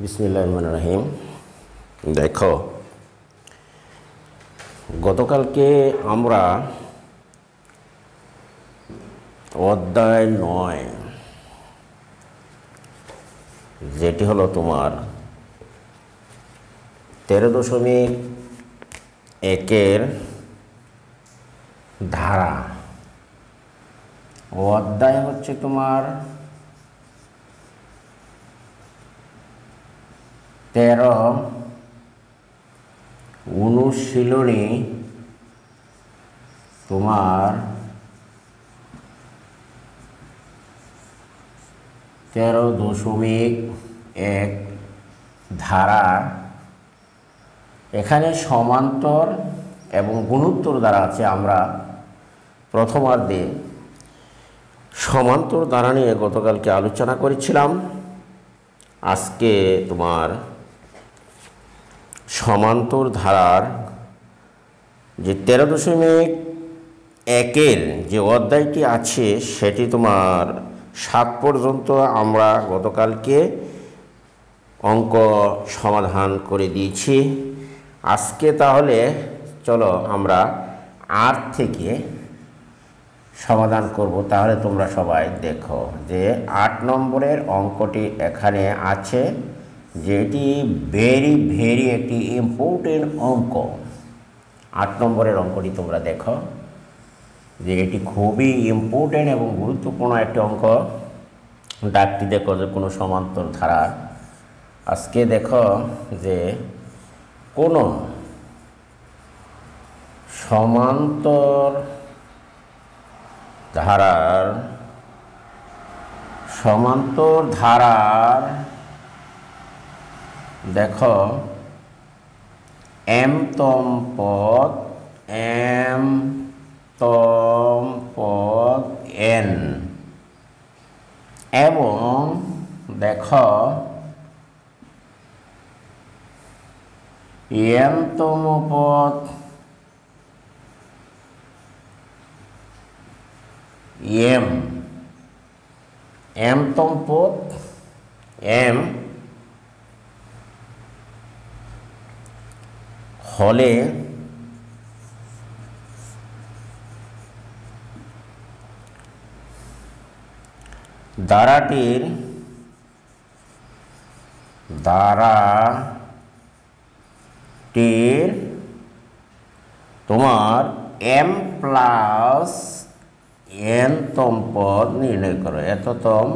বিসমিল্লাহিররহমানিররহিম। দেখো, গতকালকে আমরা অধ্যায় 9 যেটি হলো তোমার 13.1 ধারা, অধ্যায় হচ্ছে তোমার 13 অনুশীলনী তোমার 13.1 ধারা। এখানে সমান্তর এবং গুণোত্তর দ্বারা আছে। আমরা প্রথমার্ধে সমান্তর দ্বারা নিয়ে গতকালকে আলোচনা করেছিলাম। আজকে তোমার সমান্তর ধারার যে 13.1 যে অধ্যায়টি আছে সেটি তোমার 7 পর্যন্ত আমরা গতকালকে অঙ্ক সমাধান করে দিয়েছি। আজকে তাহলে চলো আমরা 8 থেকে সমাধান করব। তাহলে তোমরা সবাই দেখো যে 8 নম্বরের অঙ্কটি এখানে আছে, যেটি ভেরি একটি ইম্পর্টেন্ট অঙ্ক। 8 নম্বরের অঙ্কটি তোমরা দেখো যে এটি খুবই ইম্পর্টেন্ট এবং গুরুত্বপূর্ণ একটি অঙ্ক। ডাকটি দেখো যে কোনো সমান্তর ধারার। আজকে দেখো যে কোনো সমান্তর ধারার দেখো mতম পদ n এবং দেখো nতম পদ mতম পদ m হলে ধারাটির তোমার m প্লাস nতম পদ নির্ণয় করো। এততম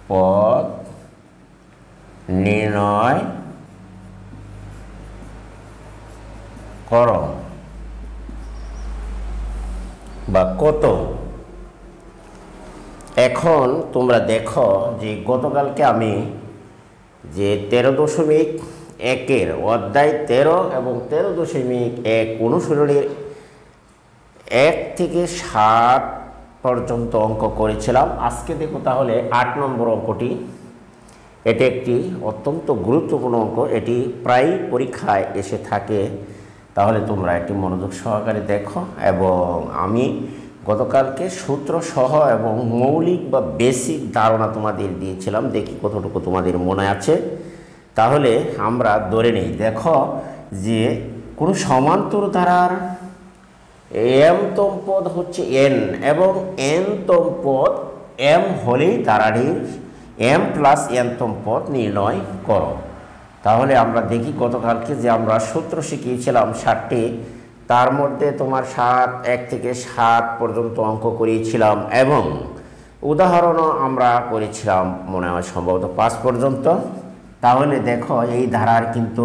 পদ নির্ণয় করো বা কত। এখন তোমরা দেখো যে গতকালকে আমি যে 13.1 অধ্যায় 13 এবং 13.1 অনুশীলনীর 1 থেকে 7 পর্যন্ত অঙ্ক করেছিলাম। আজকে দেখো তাহলে 8 নম্বর অঙ্কটি। এটি একটি অত্যন্ত গুরুত্বপূর্ণ অঙ্ক, এটি প্রায় পরীক্ষায় এসে থাকে। তাহলে তোমরা একটি মনোযোগ সহকারে দেখো। এবং আমি গতকালকে সূত্র সহ এবং মৌলিক বা বেসিক ধারণা তোমাদের দিয়েছিলাম, দেখি কতটুকু তোমাদের মনে আছে। তাহলে আমরা ধরে নেই, দেখো যে কোনো সমান্তর ধারার mতম পদ হচ্ছে n এবং nতম পদ m হলেই ধারাটির m প্লাস nতম পদ নির্ণয় করো। তাহলে আমরা দেখি গতকালকে যে আমরা সূত্র শিখিয়েছিলাম 7টি, তার মধ্যে তোমার 1 থেকে 7 পর্যন্ত অঙ্ক করিয়েছিলাম এবং উদাহরণও আমরা করেছিলাম মনে হয় সম্ভবত 5 পর্যন্ত। তাহলে দেখো এই ধারার কিন্তু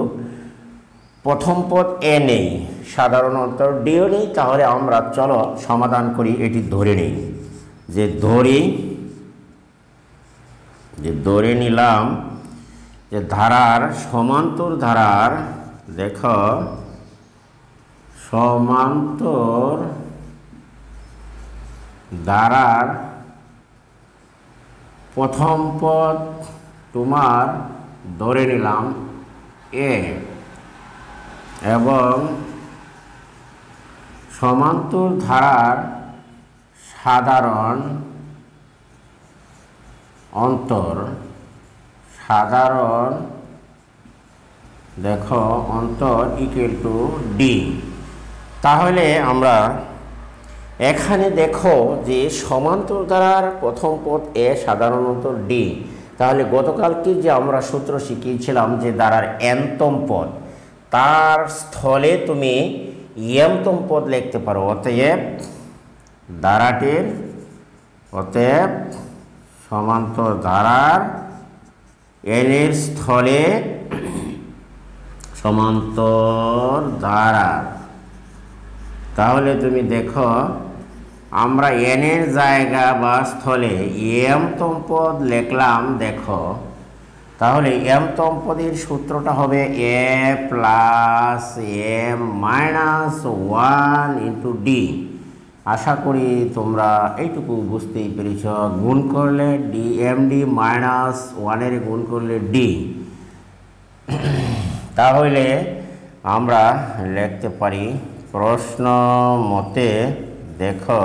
প্রথম পদ এ নেই, সাধারণত ডিও নেই। তাহলে আমরা চলো সমাধান করি। এটি ধরে নেই, যে ধরে নিলাম যে ধারার সমান্তর ধারার দেখো সমান্তর ধারার প্রথম পদ তোমার ধরে নিলাম এ এবং সমান্তর ধারার সাধারণ অন্তর সাধারণ দেখো অন্তর ইকুয়াল টু ডি। তাহলে আমরা এখানে দেখো যে সমান্তর ধারার প্রথম পদ এ সাধারণ অন্তর ডি। তাহলে গতকালকে যে আমরা সূত্র শিখিয়েছিলাম যে ধারার এনতম পদ, তার স্থলে তুমি এমতম পদ লিখতে পারো। অতএব ধারাটির সমান্তর ধারার এন এর স্থলে সমান্তর ধারা। তাহলে তুমি দেখো আমরা এন এর জায়গা বা স্থলে এমতম পদ লিখলাম। দেখো তাহলে এমতম পদের সূত্রটা হবে a plus m minus 1 into d. আশা করি তোমরা এইটুকু বুঝতেই পেরেছ। গুণ করলে ডি এম ডি মাইনাস 1 গুণ করলে ডি। তাহলে আমরা লিখতে পারি প্রশ্ন মতে দেখো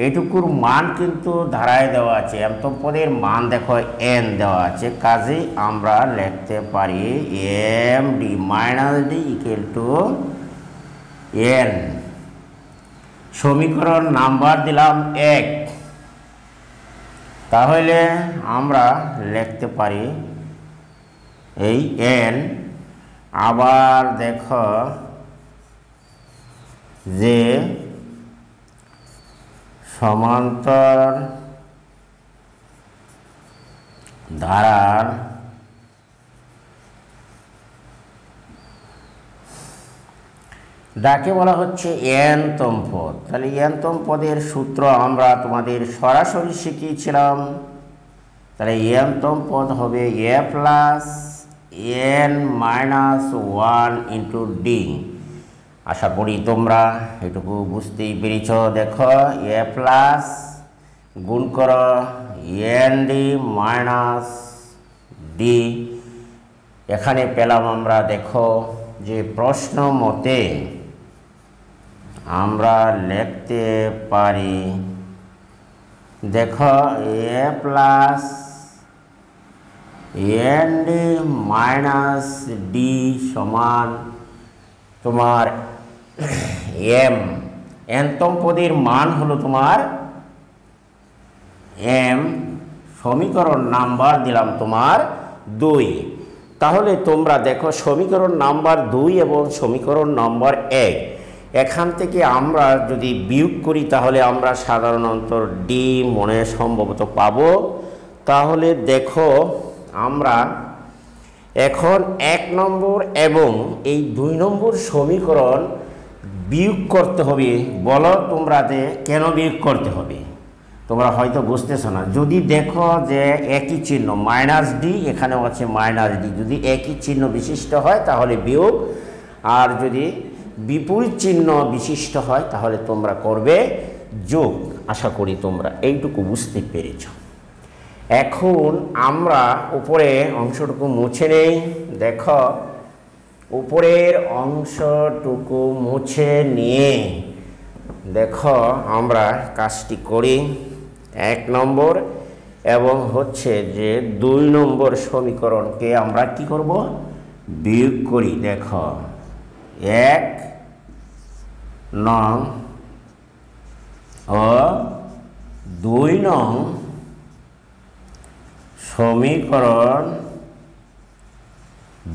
এইটুকুর মান কিন্তু ধারায় দেওয়া আছে, এমতম পদের মান দেখো এন দেওয়া আছে। কাজেই আমরা লিখতে পারি M D minus D equal to N. সমীকরণ নাম্বার দিলাম 1। তাহলে আমরা লিখতে পারি এই এন। আবার দেখো যে সমান্তর ধারার যাকে বলা হচ্ছে এনতম পদ। তাহলে এনতম পদের সূত্র আমরা তোমাদের সরাসরি শিখিয়েছিলাম। তাহলে এনতম পদ হবে a plus n minus 1 into d. আশা করি তোমরা এটুকু বুঝতেই পেরেছ। দেখো এ প্লাস গুণ করো এন ডি মাইনাস ডি। এখানে পেলাম আমরা দেখো যে প্রশ্ন মতে আমরা লিখতে পারি দেখো a plus n d minus d সমান তোমার এম। এনতম পদের মান হলো তোমার এম। সমীকরণ নাম্বার দিলাম তোমার 2। তাহলে তোমরা দেখো সমীকরণ নাম্বার 2 এবং সমীকরণ নাম্বার 1 এখান থেকে আমরা যদি বিয়োগ করি তাহলে আমরা সাধারণ অন্তর ডি মনে সম্ভবত পাবো। তাহলে দেখো আমরা এখন 1 নম্বর এবং এই 2 নম্বর সমীকরণ বিয়োগ করতে হবে। বলো তোমরা যে কেন বিয়োগ করতে হবে, তোমরা হয়তো বুঝতেছ না। যদি দেখো যে একই চিহ্ন মাইনাস ডি, এখানেও আছে মাইনাস ডি, যদি একই চিহ্ন বিশিষ্ট হয় তাহলে বিয়োগ, আর যদি বিপরীত চিহ্ন বিশিষ্ট হয় তাহলে তোমরা করবে যোগ। আশা করি তোমরা এইটুকু বুঝতে পেরেছ। এখন আমরা উপরে অংশটুকু মুছে নেই। দেখো উপরের অংশটুকু মুছে নিয়ে দেখো আমরা কাজটি করি। 1 নম্বর এবং হচ্ছে যে 2 নম্বর সমীকরণকে আমরা কি করব, বিয়োগ করি। দেখো 1 নং ও 2 নং সমীকরণ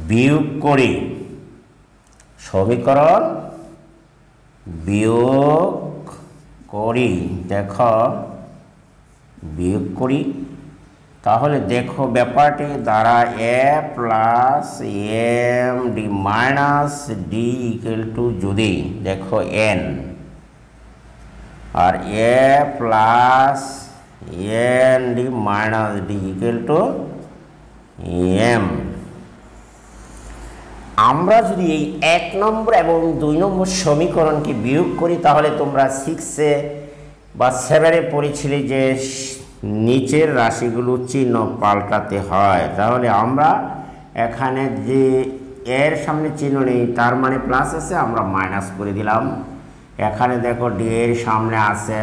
বিয়োগ করি। সমীকরণ বিয়োগ করি। দেখো বিয়োগ করি। তাহলে দেখো ব্যাপারটি দ্বারা a plus m D minus D equal to যদি দেখো এন, আর a plus n d minus D equal to m. আমরা যদি এই 1 নম্বর এবং 2 নম্বর সমীকরণকে বিয়োগ করি তাহলে তোমরা 6 বা 7 পড়েছিলে যে নিচের রাশিগুলো চিহ্ন পাল্টাতে হয়। তাহলে আমরা এখানে যে এর সামনে চিহ্ন নেই তার মানে প্লাস আছে, আমরা মাইনাস করে দিলাম। এখানে দেখো ডি এর সামনে আছে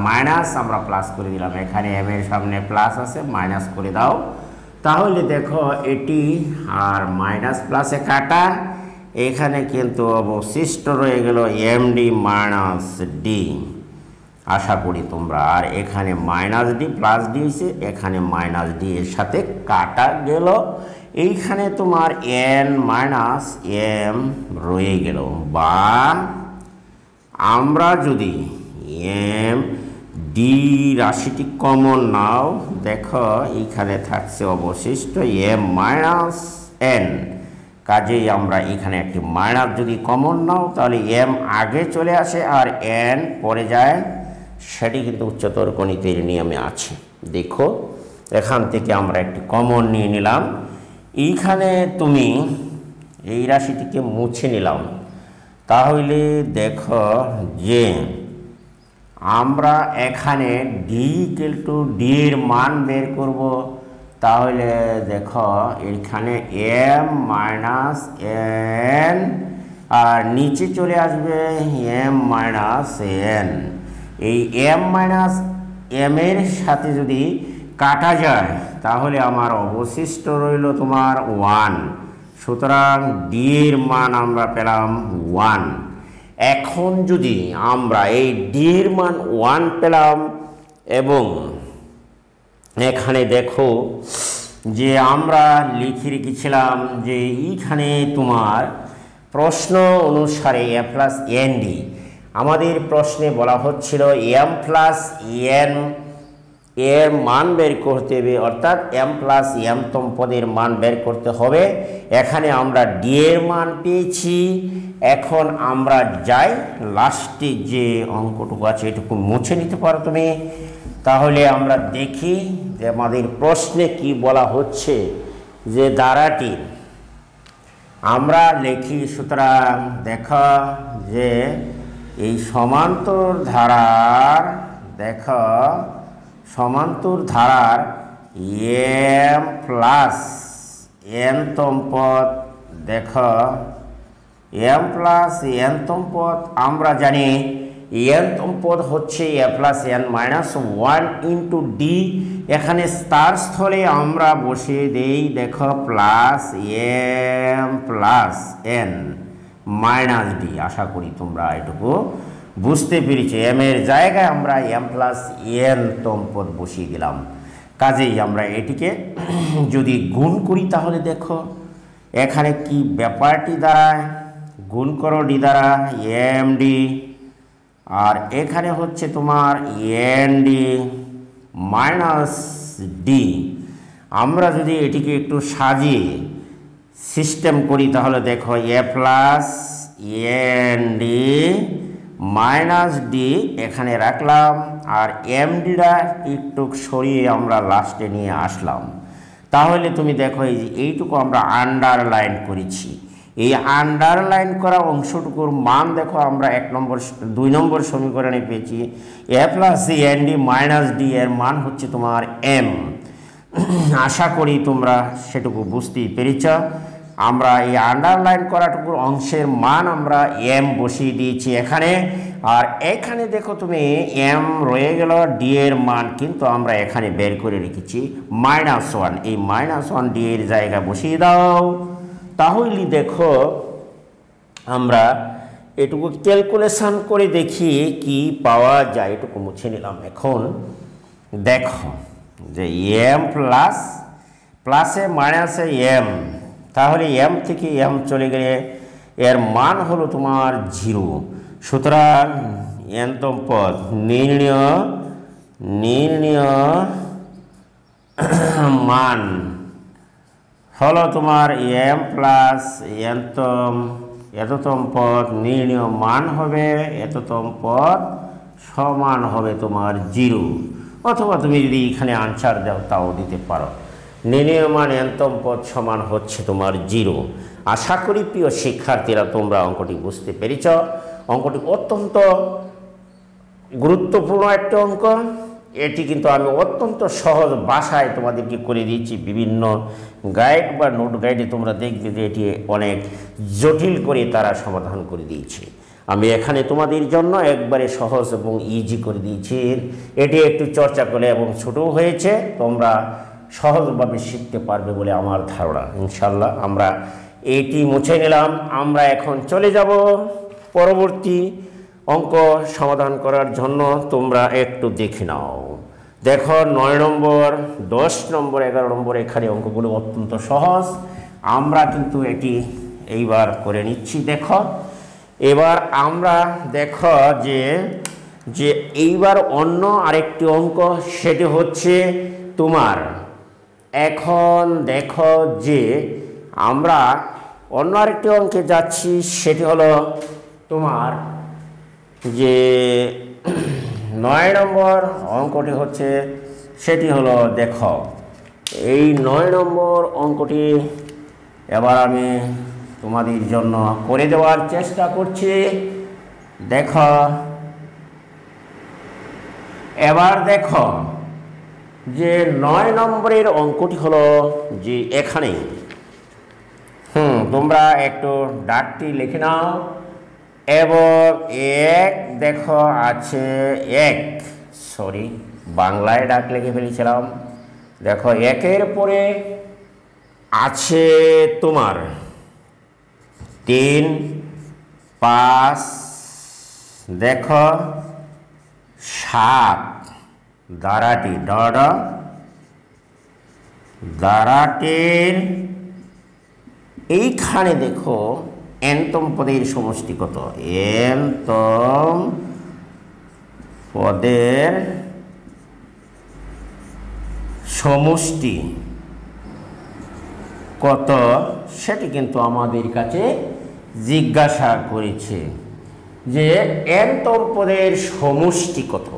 মাইনাস, আমরা প্লাস করে দিলাম। এখানে এম এর সামনে প্লাস আছে, মাইনাস করে দাও। তাহলে দেখো এটি আর মাইনাস প্লাসে কাটা, এখানে কিন্তু অবশিষ্ট রয়ে গেল এমডি মাইনাস ডি। আশা করি তোমরা, আর এখানে মাইনাস ডি প্লাস ডি হয়েছে, এখানে মাইনাস ডি এর সাথে কাটা গেল, এইখানে তোমার এন মাইনাস এম রয়ে গেল। বা আমরা যদি এম ডি রাশিটি কমন নাও, দেখো এইখানে থাকছে অবশিষ্ট এম মাইনাস এন, কাজেই আমরা এখানে একটি মাইনাস যদি কমন নাও তাহলে এম আগে চলে আসে আর এন পরে যায়, সেটি কিন্তু উচ্চতর গণিতের নিয়মে আছে। দেখো এখান থেকে আমরা একটি কমন নিয়ে নিলাম, এইখানে তুমি এই রাশিটিকে মুছে নিলাম, তাহলে দেখো যে আমরা এখানে ডি ইকুয়াল টু ডি এর মান বের করব। তাহলে দেখো এখানে এম মাইনাস এন আর নিচে চলে আসবে এম মাইনাস এন। এই এম মাইনাস এম এর সাথে যদি কাটা যায় তাহলে আমার অবশিষ্ট রইল তোমার 1, সুতরাং ডি এর মান আমরা পেলাম 1। এখন যদি আমরা এই ডি এর মান 1 পেলাম এবং এখানে দেখো যে আমরা লিখে রেখেছিলাম যে এইখানে তোমার প্রশ্ন অনুসারে এ প্লাস এন ডি, আমাদের প্রশ্নে বলা হচ্ছিল এম প্লাস এন এর মান বের করতে হবে, অর্থাৎ এম প্লাস এম তম পদের মান বের করতে হবে। এখানে আমরা ডি এর মান পেয়েছি, এখন আমরা যাই লাস্টে যে অঙ্কটুকু আছে এটুকু মুছে নিতে পারো তুমি। তাহলে আমরা দেখি যে আমাদের প্রশ্নে কি বলা হচ্ছে, যে ধারাটি আমরা লিখি। সুতরাং দেখা যে এই সমান্তর ধারার, দেখো সমান্তর ধারার এম প্লাস এন তম পদ, দেখো এম প্লাস এন তম পদ আমরা জানি এন তম পদ হচ্ছে a plus n minus 1 into d. এখানে তার স্থলে আমরা বসিয়ে দেই, দেখো plus m plus n minus d. আশা করি তোমরা এটুকু বুঝতে পেরেছি। এম এর জায়গায় আমরা এম প্লাস এন তম পদ বসিয়ে দিলাম, কাজেই আমরা এটিকে যদি গুণ করি তাহলে দেখো এখানে কি ব্যাপারটি দাঁড়ায়, গুণ করো ডি দ্বারা এম ডি, আর এখানে হচ্ছে তোমার এন ডি মাইনাস ডি। আমরা যদি এটিকে একটু সাজিয়ে সিস্টেম করি তাহলে দেখো a plus n d minus d এখানে রাখলাম, আর এম ডিটা একটু সরিয়ে আমরা লাস্টে নিয়ে আসলাম। তাহলে তুমি দেখো এই যে এইটুকু আমরা আন্ডারলাইন করেছি, এই আন্ডারলাইন করা অংশটুকুর মান দেখো আমরা 2 নম্বর সমীকরণে পেয়েছি a plus n d minus d এর মান হচ্ছে তোমার এম। আশা করি তোমরা সেটুকু বুঝতেই পেরেছ। আমরা এই আন্ডারলাইন করাটুকুর অংশের মান আমরা এম বসিয়ে দিয়েছি এখানে, আর এখানে দেখো তুমি এম রয়ে গেল, ডি এর মান কিন্তু আমরা এখানে বের করে রেখেছি -1। এই -1 ডি এর জায়গা বসিয়ে দাও, তাহলে দেখো আমরা এটুকু ক্যালকুলেশন করে দেখি কি পাওয়া যায়। এটুকু মুছে নিলাম। এখন দেখো যে এম প্লাস প্লাসে মাইনাসে এম, তাহলে এম থেকে এম চলে গেলে এর মান হলো তোমার 0। সুতরাং এনতম পদ নির্ণয় মান হলো তোমার এম প্লাস এততম পদ নির্ণয় মান হবে এততম পদ সমান হবে তোমার 0, অথবা তুমি যদি এখানে আনসার দাও তাও দিতে পারো। নির্ণয় মান এনতম পদ সমান হচ্ছে তোমার 0। আশা করি প্রিয় শিক্ষার্থীরা তোমরা অঙ্কটি বুঝতে পেরেছ। অঙ্কটি অত্যন্ত গুরুত্বপূর্ণ একটা অঙ্ক। এটি কিন্তু আমি অত্যন্ত সহজ ভাষায় তোমাদেরকে করে দিয়েছি। বিভিন্ন গাইড বা নোট গাইডে তোমরা দেখবে যে এটি অনেক জটিল করে তারা সমাধান করে দিয়েছে। আমি এখানে তোমাদের জন্য একবারে সহজ এবং ইজি করে দিয়েছি। এটি একটু চর্চা করলে এবং ছোটও হয়েছে, তোমরা সহজভাবে শিখতে পারবে বলে আমার ধারণা। ইনশাল্লাহ আমরা এটি মুছে নিলাম। আমরা এখন চলে যাব পরবর্তী অঙ্ক সমাধান করার জন্য। তোমরা একটু দেখে নাও। দেখো 9 নম্বর, 10 নম্বর, 11 নম্বর এখানে অঙ্কগুলো অত্যন্ত সহজ। আমরা কিন্তু এটি এইবার করে নিচ্ছি। দেখো এবার আমরা দেখো যে এইবার অন্য আরেকটি অঙ্ক, সেটি হচ্ছে তোমার এখন দেখো যে আমরা অন্য আরেকটি অঙ্কে যাচ্ছি। সেটি হলো তোমার যে 9 নম্বর অঙ্কটি হচ্ছে, সেটি হলো দেখো এই 9 নম্বর অঙ্কটি এবার আমি তোমাদের জন্য করে দেওয়ার চেষ্টা করছি। দেখো এবার দেখো যে 9 নম্বরের অঙ্কটি হলো যে এখানে তোমরা একটু ডাকটি লিখে নাও। এবং এক দেখো আছে বাংলায় ডাক লিখে ফেলেছিলাম। দেখো একের পরে আছে তোমার 3, 5, দেখো 7 দ্বারাটি দ্বারাটির এইখানে দেখো এনতম পদের সমষ্টি কত? এনতম পদের সমষ্টি কত সেটি কিন্তু আমাদের কাছে জিজ্ঞাসা করেছে যে এনতম পদের সমষ্টি কত,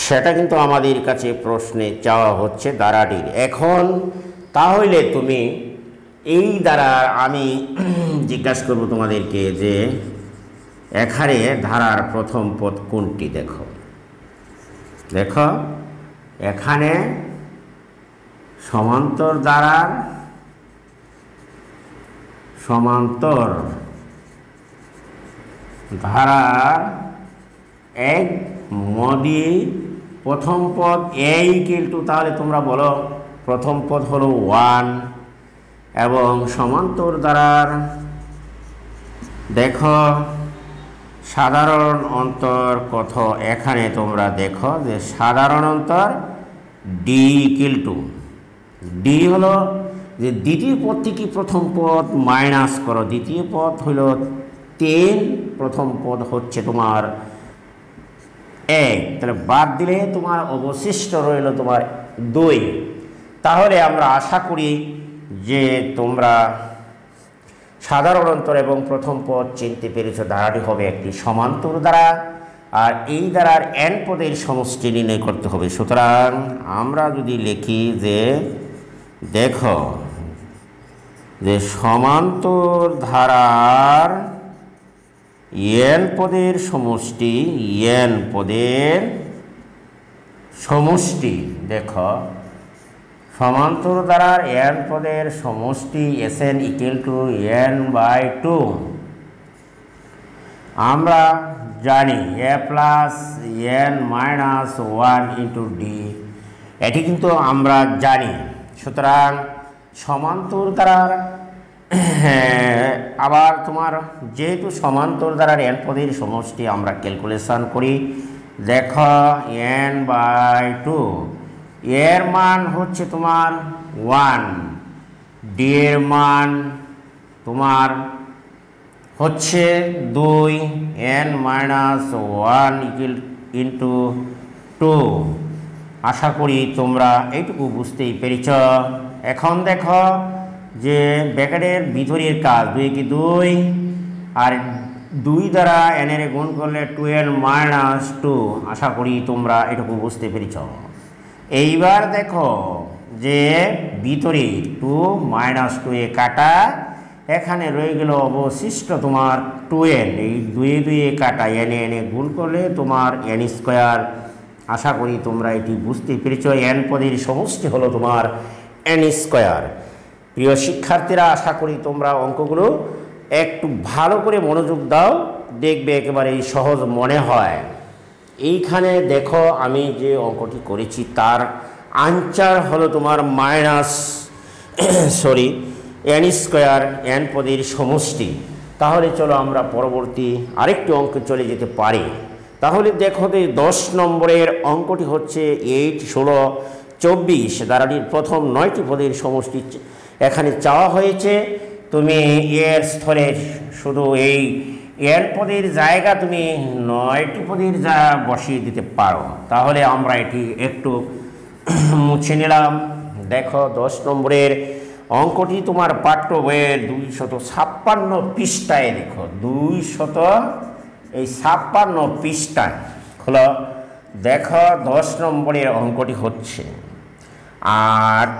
সেটা কিন্তু আমাদের কাছে প্রশ্নে চাওয়া হচ্ছে দ্বারাটির। এখন তাহলে তুমি এই দ্বারা আমি জিজ্ঞাসা করব তোমাদেরকে যে এখানে ধারার প্রথম পদ কোনটি? দেখো এখানে সমান্তর ধারার এক মদি প্রথম পদ কিন্তু তাহলে তোমরা বলো প্রথম পদ হলো 1 এবং সমান্তর ধারার দেখো সাধারণ অন্তর কত? এখানে তোমরা দেখো যে সাধারণ অন্তর ডি হলো যে দ্বিতীয় পদ থেকে প্রথম পদ মাইনাস করো। দ্বিতীয় পদ হলো 3, প্রথম পদ হচ্ছে তোমার 1, তাহলে বাদ দিলে তোমার অবশিষ্ট রইল তোমার 2। তাহলে আমরা আশা করি যে তোমরা সাধারণ অন্তর এবং প্রথম পদ চিনতে পেরেছো। ধারাটি হবে একটি সমান্তর ধারা, আর এই ধারার n পদের সমষ্টি নির্ণয় করতে হবে। সুতরাং আমরা যদি লিখি যে দেখো যে সমান্তর ধারার n পদের সমষ্টি দেখো সমান্তর ধারার n পদের সমষ্টি Sn = n/2। আমরা জানি a + n - 1 × d, এটি কিন্তু আমরা জানি। সুতরাং সমান্তর ধারার আবার তোমার যেহেতু সমান্তর ধারার n পদের সমষ্টি আমরা ক্যালকুলেশন করি। দেখো n/2 এর মান হচ্ছে তোমার 1, ডি এর মান তোমার হচ্ছে 2, n - 1 × 2। আশা করি তোমরা এইটুকু বুঝতেই পেরেছ। এখন দেখো যে ব্র্যাকেটের ভিতরের কাজ 2 × 2 আর 2 দ্বারা n এর গুণ করলে 2n - 2। আশা করি তোমরা এটুকু বুঝতে পেরেছ। এইবার দেখো যে ভিতরে 2 - 2 এ কাটা, এখানে রয়ে গেল অবশিষ্ট তোমার 2n। এই 2 এ কাটা n এ গুণ করলে তোমার n²। আশা করি তোমরা এটি বুঝতে পেরেছ। n পদের সমষ্টি হলো তোমার n²। প্রিয় শিক্ষার্থীরা, আশা করি তোমরা অঙ্কগুলো একটু ভালো করে মনোযোগ দাও, দেখবে একেবারে সহজ মনে হয়। এইখানে দেখো আমি যে অঙ্কটি করেছি তার আনসার হলো তোমার মাইনাস এন স্কোয়ার, এন পদের সমষ্টি। তাহলে চলো আমরা পরবর্তী আরেকটি অঙ্কে চলে যেতে পারি। তাহলে দেখো যে 10 নম্বরের অঙ্কটি হচ্ছে 8, 16, 24 ধারাটির প্রথম 9টি পদের সমষ্টি এখানে চাওয়া হয়েছে। তুমি এর স্থলে শুধু এই এন পদের জায়গা তুমি 9টি পদের যা বসিয়ে দিতে পারো। তাহলে আমরা এটি একটু মুছে নিলাম। দেখো 10 নম্বরের অঙ্কটি তোমার পাঠ্য বইয়ের 256 পৃষ্ঠায়, দেখো 256 পৃষ্ঠায় খোলো। দেখো 10 নম্বরের অঙ্কটি হচ্ছে 8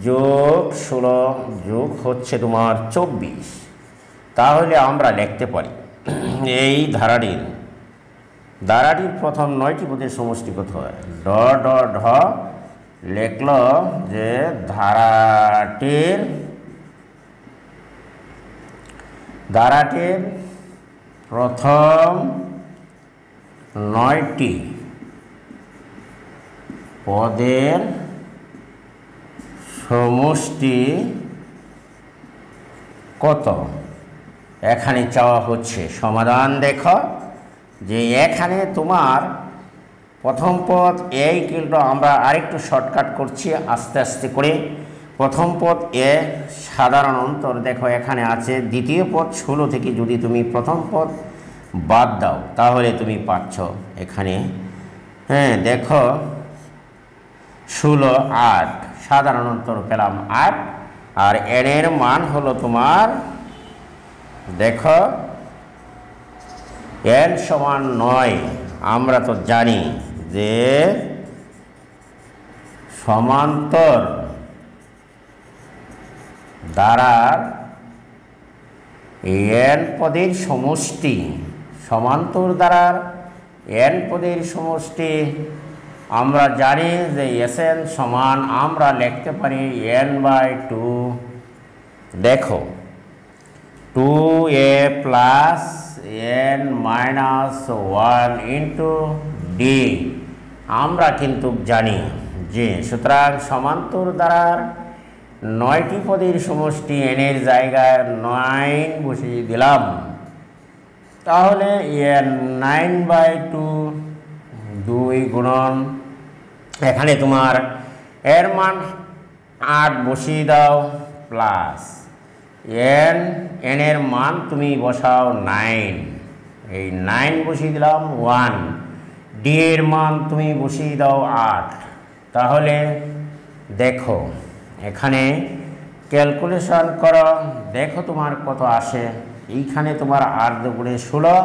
যোগ 16 যোগ হচ্ছে তোমার 24। তাহলে আমরা লিখতে পারি এই ধারাটির প্রথম 9টি পদের সমষ্টি কত হয়। লিখল যে ধারাটির প্রথম 9টি পদের সমষ্টি কত এখানে চাওয়া হচ্ছে। সমাধান দেখো যে এখানে তোমার প্রথম পদ এ কিন্তু আমরা আরেকটু শর্টকাট করছি আস্তে আস্তে করে। প্রথম পদ এ সাধারণ অন্তর দেখো এখানে আছে। দ্বিতীয় পদ 16 থেকে যদি তুমি প্রথম পদ বাদ দাও তাহলে তুমি পাচ্ছ এখানে, হ্যাঁ দেখো 16, 8 সাধারণ অন্তর পেলাম 8। আর এন এর মান হলো তোমার দেখো এন সমান 9। আমরা তো জানি যে সমান্তর দ্বারার এন পদের সমষ্টি, সমান্তর দ্বারার এন পদের সমষ্টি আমরা জানি যে এসএন সমান আমরা লিখতে পারি n/2। দেখো 2a plus n-1 into D. আমরা কিন্তু জানি যে সুতরাং সমান্তর দ্বারার 9টি পদের সমষ্টি n এর জায়গায় 9 বসিয়ে দিলাম। তাহলে n/2 2 গুণন এখানে তোমার এর মান 8 বসিয়ে দাও প্লাস n এর মান তুমি বসাও 9, এই 9 বসিয়ে দিলাম 1। ডি এর মান তুমি বসিয়ে দাও 8। তাহলে দেখো এখানে ক্যালকুলেশন করো, দেখো তোমার কত আসে। এইখানে তোমার 8 দুগুণে 16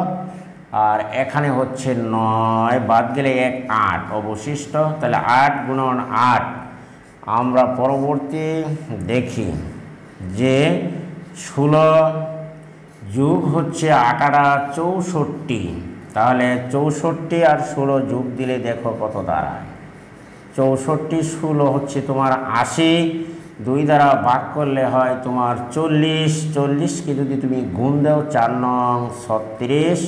আর এখানে হচ্ছে 9, বাদ গেলে 1 8 অবশিষ্ট। তাহলে 8 গুণন 8 আমরা পরবর্তী দেখি যে 16 যোগ হচ্ছে 8 64। তাহলে 64 আর 16 যোগ দিলে দেখো কত দাঁড়ায়। 64 16 হচ্ছে তোমার 80, 2 দ্বারা ভাগ করলে হয় তোমার 40। 40কে যদি তুমি গুণ দাও 4 নং 36,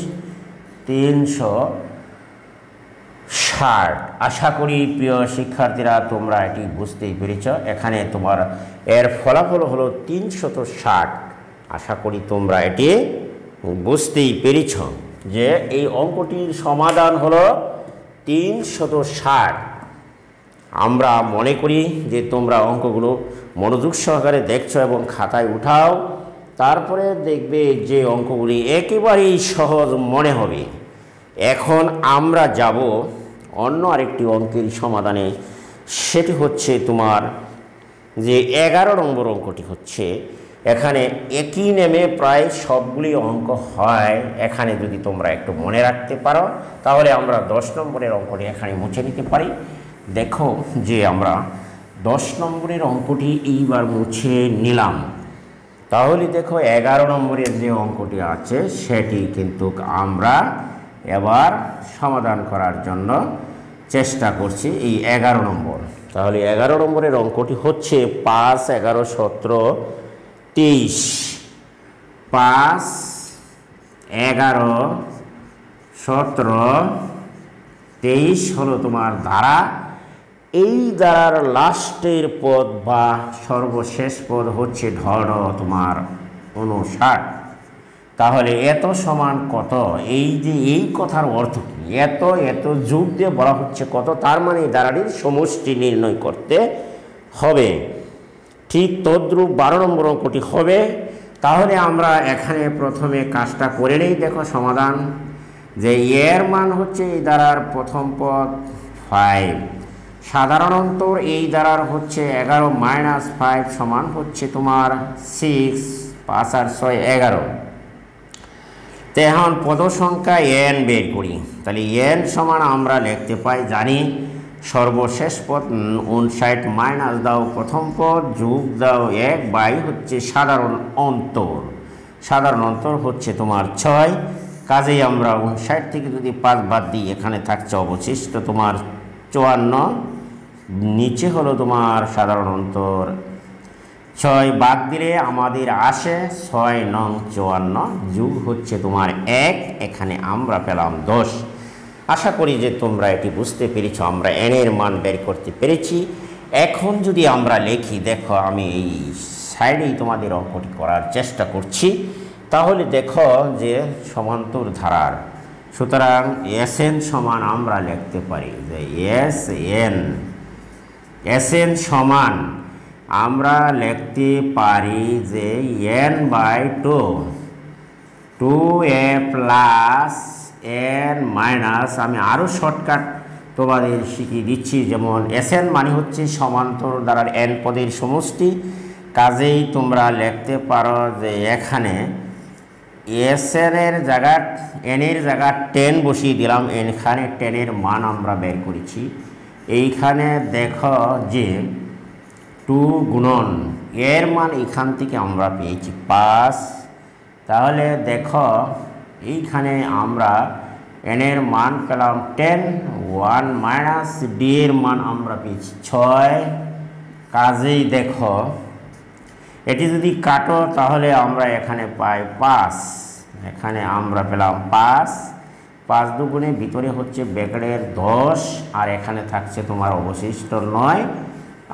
360। আশা করি প্রিয় শিক্ষার্থীরা তোমরা এটি বুঝতেই পেরেছ। এখানে তোমার এর ফলাফল হলো 360। আশা করি তোমরা এটি বুঝতেই পেরেছ যে এই অঙ্কটির সমাধান হলো 360। আমরা মনে করি যে তোমরা অঙ্কগুলো মনোযোগ সহকারে দেখছো এবং খাতায় উঠাও, তারপরে দেখবে যে অঙ্কগুলি একেবারেই সহজ মনে হবে। এখন আমরা যাব অন্য আরেকটি অঙ্কের সমাধানে। সেটি হচ্ছে তোমার যে 11 নম্বর অঙ্কটি হচ্ছে এখানে একই নেমে প্রায় সবগুলি অঙ্ক হয়। এখানে যদি তোমরা একটু মনে রাখতে পারো তাহলে আমরা 10 নম্বরের অঙ্কটি এখানে মুছে নিতে পারি। দেখো যে আমরা 10 নম্বরের অঙ্কটি এইবার মুছে নিলাম। তাহলে দেখো 11 নম্বরের যে অঙ্কটি আছে সেটি কিন্তু আমরা এবার সমাধান করার জন্য চেষ্টা করছি। এই 11 নম্বর, তাহলে 11 নম্বরের অঙ্কটি হচ্ছে 5, 11, 17, 23। 5, 11, 17, 23 হলো তোমার ধারা। এই দ্বারার লাস্টের পদ বা সর্বশেষ পদ হচ্ছে ধর তোমার 59। তাহলে এত সমান কত, এই যে এই কথার অর্থ কি, এত এত যোগ দিয়ে বলা হচ্ছে কত, তার মানে এই দ্বারাটির সমষ্টি নির্ণয় করতে হবে। ঠিক তদ্রূপ 12 নম্বর অঙ্কটি হবে। তাহলে আমরা এখানে প্রথমে কাজটা করে নেই। দেখো সমাধান, যে এর মান হচ্ছে এই দ্বারার প্রথম পদ 5, সাধারণ অন্তর এই দ্বারার হচ্ছে 11 মাইনাস 5 সমান হচ্ছে তোমার 6, 5 আর 6 11। তো এখন পদ সংখ্যা n বের করি। তাহলে n সমান আমরা লিখতে পাই, জানি সর্বশেষ পদ 59 মাইনাস দাও প্রথম পদ যোগ দাও 1 বাই হচ্ছে সাধারণ অন্তর। সাধারণ অন্তর হচ্ছে তোমার 6। কাজেই আমরা 59 থেকে যদি 5 বাদ দিই, এখানে থাকছে অবশিষ্ট তোমার 54। নিচে হলো তোমার সাধারণ অন্তর 6, বাদ দিলে আমাদের আসে 6 নং 54 যোগ হচ্ছে তোমার 1, এখানে আমরা পেলাম 10। আশা করি যে তোমরা এটি বুঝতে পেরেছ, আমরা n এর মান বের করতে পেরেছি। এখন যদি আমরা লিখি, দেখো আমি এই সাইডেই তোমাদের অঙ্কটি করার চেষ্টা করছি। তাহলে দেখো যে সমান্তর ধারার, সুতরাং Sn সমান আমরা লিখতে পারি যে Sn সমান আমরা লিখতে পারি যে n by 2a plus n minus, আমি আরও শর্টকাট তোমাদের শিখিয়ে দিচ্ছি। যেমন Sn মানে হচ্ছে সমান্তর দ্বারার n পদের সমষ্টি। কাজেই তোমরা লিখতে পারো যে এখানে Sn এর জায়গা n এর জায়গা 10 বসিয়ে দিলাম, এখানে 10 এর মান আমরা বের করেছি। এইখানে দেখো যে 2 গুণন এর মান এখান থেকে আমরা পেয়েছি 5। তাহলে দেখো এইখানে আমরা n এর মান পেলাম 10, 1 মাইনাস d এর মান আমরা পেয়েছি 6। কাজেই দেখো এটি যদি কাটো তাহলে আমরা এখানে পাই 5, এখানে আমরা পেলাম 5, 5 দুগুণে ভিতরে হচ্ছে ব্র্যাকেটের 10, আর এখানে থাকছে তোমার অবশিষ্ট 9,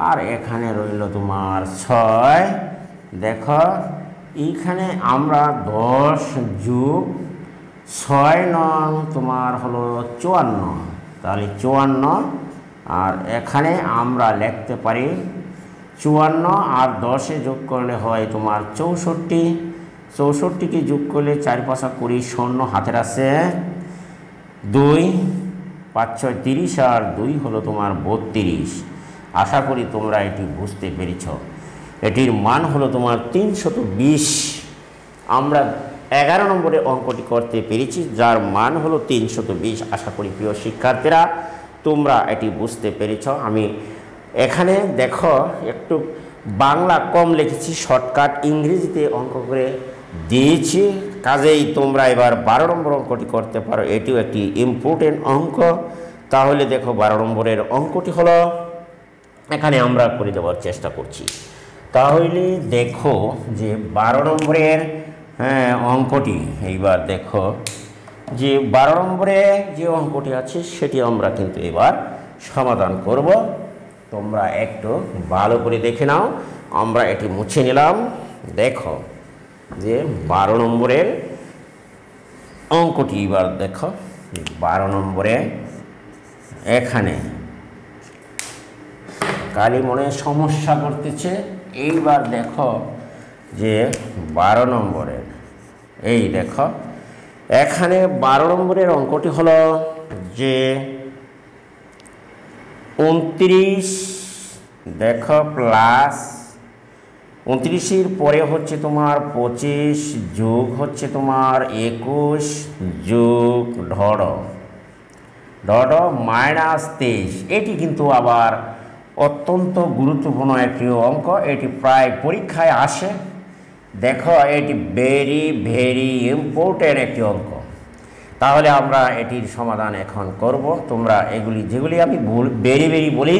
আর এখানে রইল তোমার 6। দেখো এইখানে আমরা 10 যোগ 6 নং তোমার হলো 54, তাহলে 54, আর এখানে আমরা লিখতে পারি 54 আর 10-এ যোগ করলে হয় তোমার 64। 64কে যোগ করলে 4 5 20, শূন্য হাতের আছে 2, 5 6 30, আর 2 হলো তোমার 32। আশা করি তোমরা এটি বুঝতে পেরেছ। এটির মান হলো তোমার 320। আমরা 11 নম্বরে অঙ্কটি করতে পেরেছি, যার মান হলো 320। আশা করি প্রিয় শিক্ষার্থীরা তোমরা এটি বুঝতে পেরেছ। আমি এখানে দেখো একটু বাংলা কম লিখেছি, শর্টকাট ইংরেজিতে অঙ্ক করে দিয়েছি। কাজেই তোমরা এবার 12 নম্বর অঙ্কটি করতে পারো, এটিও একটি ইম্পর্টেন্ট অঙ্ক। তাহলে দেখো 12 নম্বরের অঙ্কটি হলো, এখানে আমরা করে দেওয়ার চেষ্টা করছি। তাহলে দেখো যে 12 নম্বরের অঙ্কটি, এইবার দেখো যে 12 নম্বরে যে অঙ্কটি আছে সেটি আমরা কিন্তু এবার সমাধান করব। তোমরা একটু ভালো করে দেখে নাও। আমরা এটি মুছে নিলাম। দেখো যে 12 নম্বরের অঙ্কটি এবার দেখো, 12 নম্বরে এখানে কালি মনে সমস্যা করতেছে। এইবার দেখো যে 12 নম্বরের এই দেখো এখানে 12 নম্বরের অঙ্কটি হলো যে 29 দেখো প্লাস 29-এর পরে হচ্ছে তোমার 25 যোগ হচ্ছে তোমার 21 যোগ ঢ মাইনাস 23। এটি কিন্তু আবার অত্যন্ত গুরুত্বপূর্ণ একটি অঙ্ক, এটি প্রায় পরীক্ষায় আসে। দেখো এটি ভেরি ভেরি ইম্পর্টেন্ট একটি অঙ্ক। তাহলে আমরা এটির সমাধান এখন করব। তোমরা এগুলি যেগুলি আমি বেরি বলি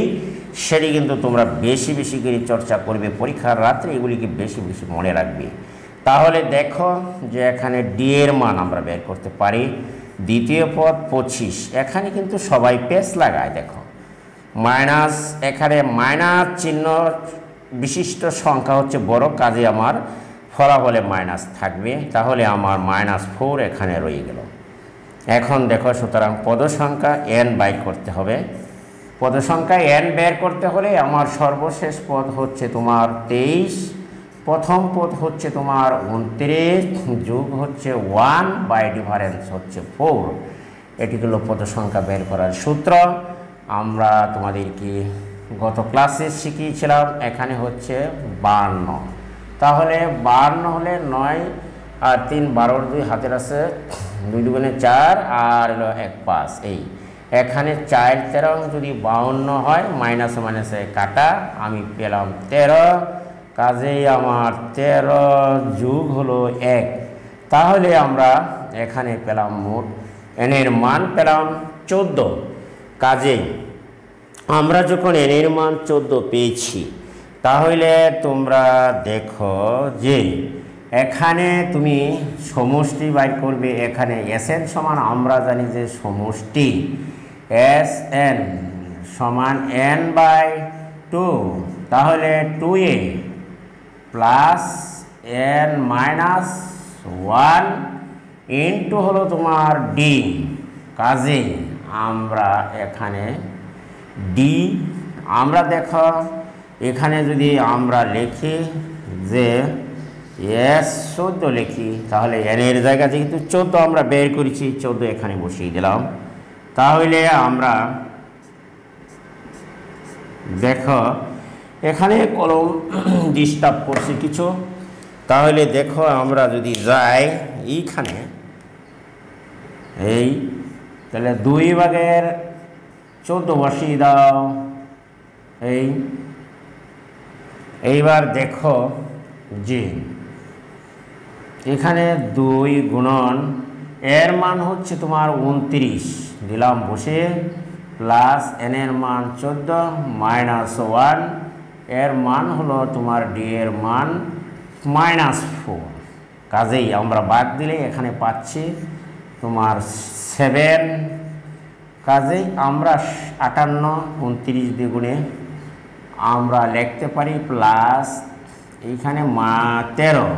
সেটি কিন্তু তোমরা বেশি বেশি করে চর্চা করবে, পরীক্ষার রাত্রে এগুলিকে বেশি বেশি মনে রাখবে। তাহলে দেখো যে এখানে ডি এর মান আমরা বের করতে পারি। দ্বিতীয় পদ 25, এখানে কিন্তু সবাই পেস লাগায়। দেখো মাইনাস, এখানে মাইনাস চিহ্ন বিশিষ্ট সংখ্যা হচ্ছে বড়, কাজে আমার ফলাফলে মাইনাস থাকবে। তাহলে আমার -4 এখানে রয়ে গেল। এখন দেখো, সুতরাং পদ সংখ্যা n বাই করতে হবে। পদ সংখ্যা n বের করতে হলে আমার সর্বশেষ পদ হচ্ছে তোমার 23, প্রথম পদ হচ্ছে তোমার 29 যোগ হচ্ছে 1 বাই ডিফারেন্স হচ্ছে 4। এটি হলো পদ সংখ্যা বের করার সূত্র। আমরা তোমাদেরকে গত ক্লাসে শিখিয়েছিলাম। এখানে হচ্ছে 52, তাহলে 52 হলে 9 আর 3 12 2 হাতের আছে, 2 দুগুণে 4 আর হলো 1 5। এই এখানে 4 13 যদি 52 হয়, মাইনাসে মাইনাসে কাটা, আমি পেলাম 13। কাজেই আমার 13 যোগ হলো 1। তাহলে আমরা এখানে পেলাম মোট n এর মান পেলাম 14। কাজেই আমরা যখন n এর মান 14 পেয়েছি, তাহলে তোমরা দেখো যে এখানে তুমি সমষ্টি বাইর করবে। এখানে Sn সমান আমরা জানি যে সমষ্টি Sn সমান n বাই 2, তাহলে 2a plus n minus 1 into হলো তোমার d। কাজে আমরা এখানে d, আমরা দেখো এখানে যদি আমরা লিখি যে S14 লিখি, তাহলে n এর জায়গা যেহেতু 14 আমরা বের করেছি, 14 এখানে বসিয়ে দিলাম। তাহলে আমরা দেখো এখানে কলম ডিস্টার্ব করছি কিছু। তাহলে দেখো আমরা যদি যাই এইখানে, এই তাহলে 2 ভাগের 14 বসিয়ে দাও। এইবার দেখো যে এখানে 2 গুণন এর মান হচ্ছে তোমার 29 দিলাম বসে, প্লাস n এর মান 14 মাইনাস 1 এর মান হলো তোমার d এর মান -4। কাজেই আমরা বাদ দিলে এখানে পাচ্ছি তোমার 7। কাজেই আমরা 58 29 দ্বিগুণে আমরা লিখতে পারি প্লাস এইখানে 13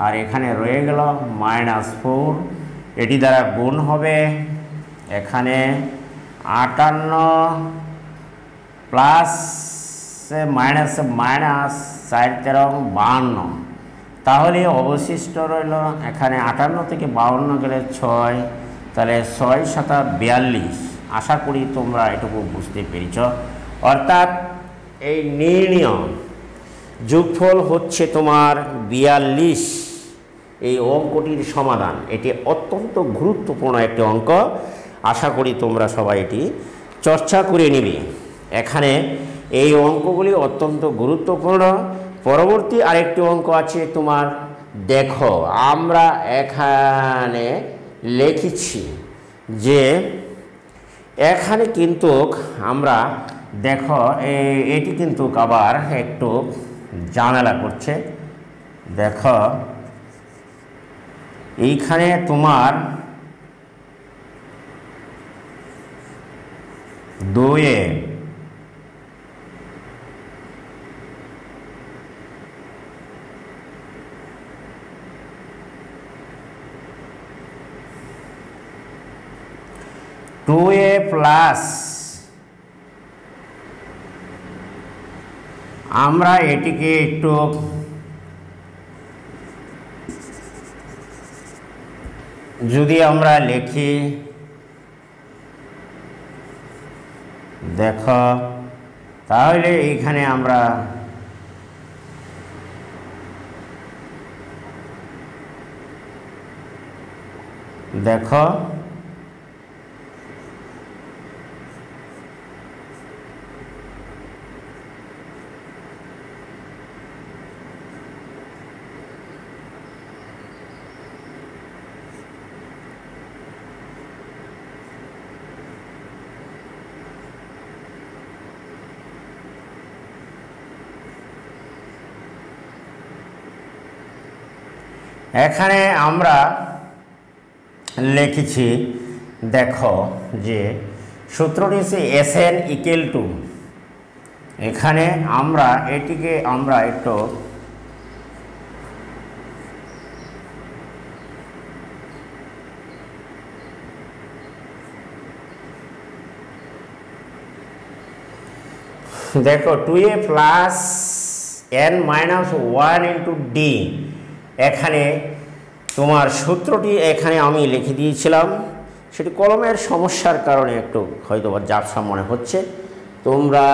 আর এখানে রয়ে গেল -4। এটি দ্বারা গুণ হবে এখানে 58 প্লাস মাইনাস মাইনাস 4 13 52। তাহলে অবশিষ্ট রইল এখানে 58 থেকে 52 গেলে 6, তাহলে 6 7 42। আশা করি তোমরা এটুকু বুঝতে পেরেছ। অর্থাৎ এই নির্ণয় যোগফল হচ্ছে তোমার 42। এই অঙ্কটির সমাধান, এটি অত্যন্ত গুরুত্বপূর্ণ একটি অঙ্ক। আশা করি তোমরা সবাই এটি চর্চা করে নিবে। এখানে এই অঙ্কগুলি অত্যন্ত গুরুত্বপূর্ণ। পরবর্তী আরেকটি অঙ্ক আছে তোমার, দেখো আমরা এখানে লিখেছি যে এখানে কিন্তু আমরা দেখো এটি কিন্তু আবার একটু ঝামেলা করছে। দেখো এইখানে তোমার 2 2a প্লাস, আমরা এটিকে একটু যদি আমরা লিখি, দেখো তাহলে এইখানে আমরা দেখো এখানে আমরা লিখেছি, দেখো যে সূত্রটি হচ্ছে Sn ইকুয়াল টু, এখানে আমরা এটিকে আমরা একটু দেখো 2a plus n minus 1 into d. এখানে তোমার সূত্রটি এখানে আমি লিখে দিয়েছিলাম, সেটি কলমের সমস্যার কারণে একটু হয়তো ঝাপসা মনে হচ্ছে, তোমরা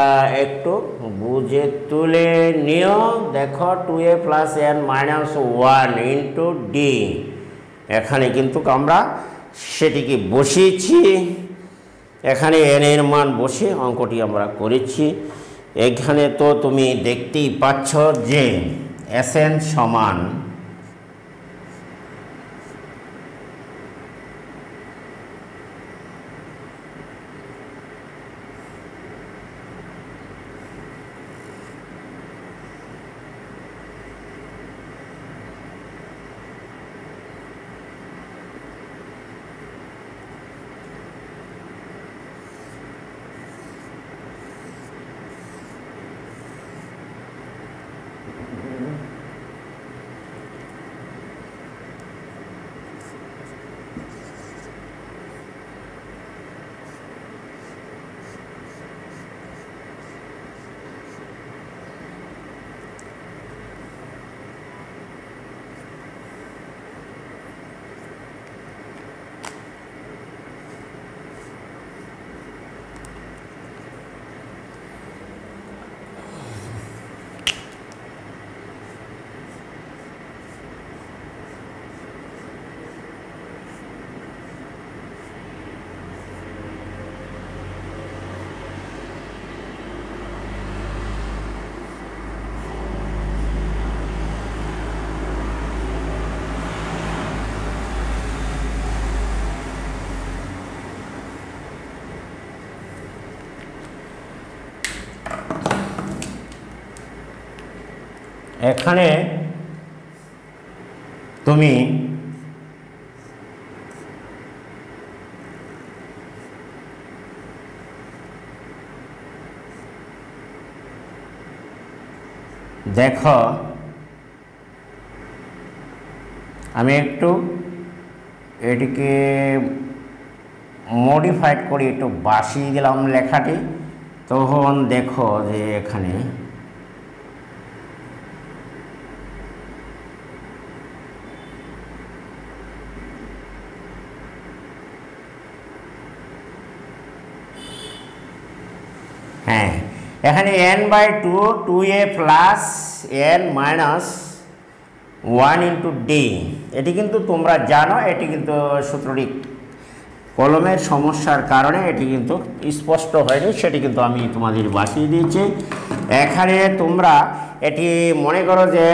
একটু বুঝে তুলে নিও। দেখো 2a plus n minus 1 into d, এখানে কিন্তু আমরা সেটিকে বসিয়েছি, এখানে n এর মান বসে অঙ্কটি আমরা করেছি। এখানে তো তুমি দেখতেই পাচ্ছ যে Sn সমান এখানে তুমি দেখো, আমি একটু এটিকে মডিফাইড করে একটু বাসিয়ে দিলাম লেখাটি, তখন দেখো যে এখানে হ্যাঁ, এখানে n/2 2a plus n minus 1 into D, এটি কিন্তু তোমরা জানো, এটি কিন্তু সূত্রটি কলমের সমস্যার কারণে এটি কিন্তু স্পষ্ট হয়নি, সেটি কিন্তু আমি তোমাদের বাসিয়ে দিয়েছি। এখানে তোমরা এটি মনে করো যে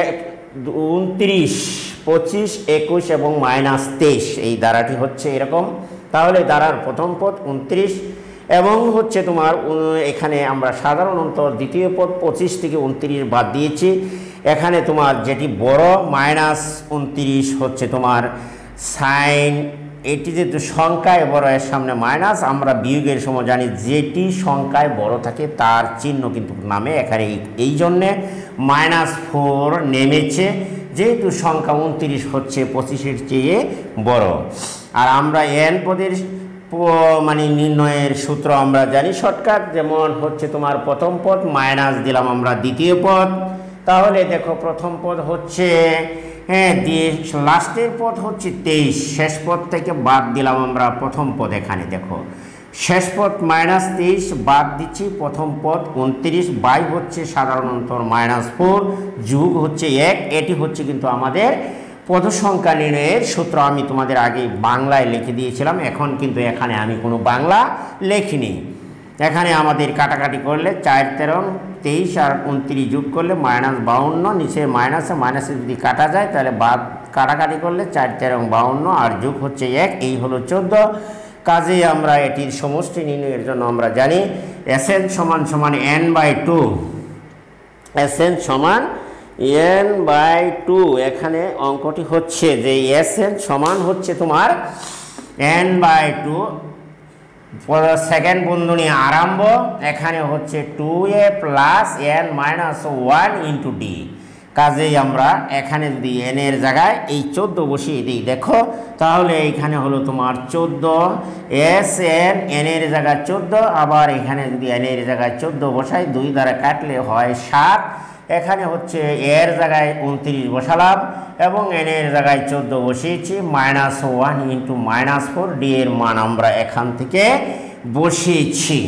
29, 25, 21 এবং -23 এই ধারাটি হচ্ছে এরকম, তাহলে ধারার প্রথম পদ 29 এবং হচ্ছে তোমার এখানে আমরা সাধারণত দ্বিতীয় পদ 25 থেকে 29 বাদ দিয়েছি। এখানে তোমার যেটি বড় -29 হচ্ছে তোমার সাইন, এটি যেহেতু সংখ্যায় বড় এর সামনে মাইনাস, আমরা বিয়োগের সময় জানি যেটি সংখ্যায় বড় থাকে তার চিহ্ন কিন্তু নামে, এখানে এই জন্যে -4 নেমেছে, যেহেতু সংখ্যা 29 হচ্ছে 25-এর চেয়ে বড়। আর আমরা n পদের মানে নির্ণয়ের সূত্র আমরা জানি শর্টকাট, যেমন হচ্ছে তোমার প্রথম পদ মাইনাস দিলাম আমরা দ্বিতীয় পদ, তাহলে দেখো প্রথম পদ হচ্ছে হ্যাঁ দিয়ে লাস্টের পদ হচ্ছে 23, শেষ পদ থেকে বাদ দিলাম আমরা প্রথম পদ। এখানে দেখো শেষ পদ -23 বাদ দিচ্ছি, প্রথম পদ 29 বাই হচ্ছে সাধারণ অন্তর -4 যোগ হচ্ছে 1, এটি হচ্ছে কিন্তু আমাদের পদ সংখ্যা নির্ণয়ের সূত্র। আমি তোমাদের আগে বাংলায় লিখে দিয়েছিলাম, এখন কিন্তু এখানে আমি কোনো বাংলা লেখিনি। এখানে আমাদের কাটাকাটি করলে 4 13 23 আর 29 যোগ করলে -52, নিচে মাইনাসে যদি কাটা যায় তাহলে বাদ কাটাকাটি করলে 4 13 52 আর যোগ হচ্ছে 1, এই হলো 14। কাজেই আমরা এটির সমষ্টি নির্ণয়ের জন্য আমরা জানি Sn সমান n/2, Sn সমান n/2। এখানে অঙ্কটি হচ্ছে যে Sn সমান হচ্ছে তোমার n/2, সেকেন্ড বন্ধনী আরম্ভ, এখানে হচ্ছে 2a plus n minus 1 into D. কাজেই আমরা এখানে যদি n এর জায়গায় এই 14 বসিয়ে দিই, দেখো তাহলে এইখানে হলো তোমার 14 এস এন, n এর জায়গায় 14, আবার এখানে যদি n এর জায়গায় 14 বসাই 2 দ্বারা কাটলে হয় 7। এখানে হচ্ছে এর জায়গায় 29 বসালাম এবং n এর জায়গায় 14 বসিয়েছি, মাইনাস 1 ইন্টু মাইনাস 4, ডি এর মান আমরা এখান থেকে বসিয়েছি।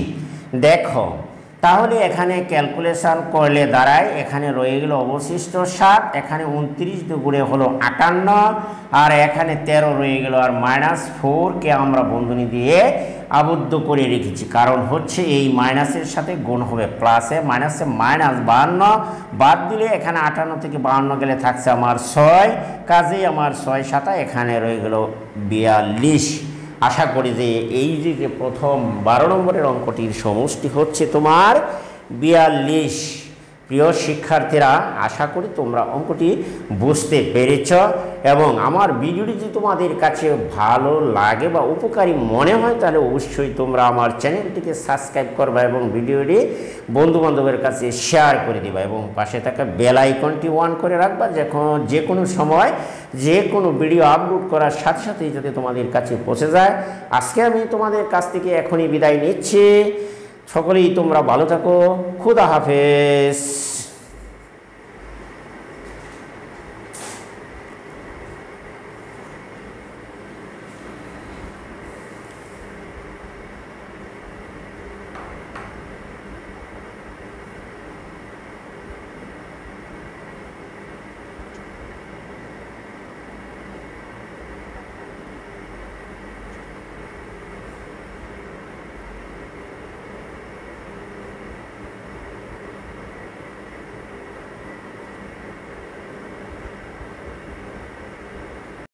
দেখো তাহলে এখানে ক্যালকুলেশন করলে দাঁড়ায়, এখানে রয়ে গেল অবশিষ্ট 7, এখানে 29 দুগুণে হলো 58, আর এখানে 13 রয়ে গেল, আর মাইনাস 4কে আমরা বন্ধনী দিয়ে আবদ্ধ করে রেখেছি, কারণ হচ্ছে এই মাইনাসের সাথে গুণ হবে প্লাসে, মাইনাসে মাইনাস 52 বাদ দিলে এখানে 58 থেকে 52 গেলে থাকছে আমার 6, কাজেই আমার 6 7 এখানে রয়ে গেল 42। আশা করি যে এই যে প্রথম 12 নম্বরের অঙ্কটির সমষ্টি হচ্ছে তোমার 42। প্রিয় শিক্ষার্থীরা, আশা করি তোমরা অঙ্কটি বুঝতে পেরেছ এবং আমার ভিডিওটি যদি তোমাদের কাছে ভালো লাগে বা উপকারী মনে হয় তাহলে অবশ্যই তোমরা আমার চ্যানেলটিকে সাবস্ক্রাইব করবা এবং ভিডিওটি বন্ধুবান্ধবের কাছে শেয়ার করে দিবা এবং পাশে থাকা বেল আইকনটি অন করে রাখবা, যে কোনো সময় যে কোনো ভিডিও আপলোড করার সাথে সাথেই যাতে তোমাদের কাছে পৌঁছে যায়। আজকে আমি তোমাদের কাছ থেকে এখনই বিদায় নিচ্ছি। সকলেই তোমরা ভালো থাকো। খুদা হাফেজ।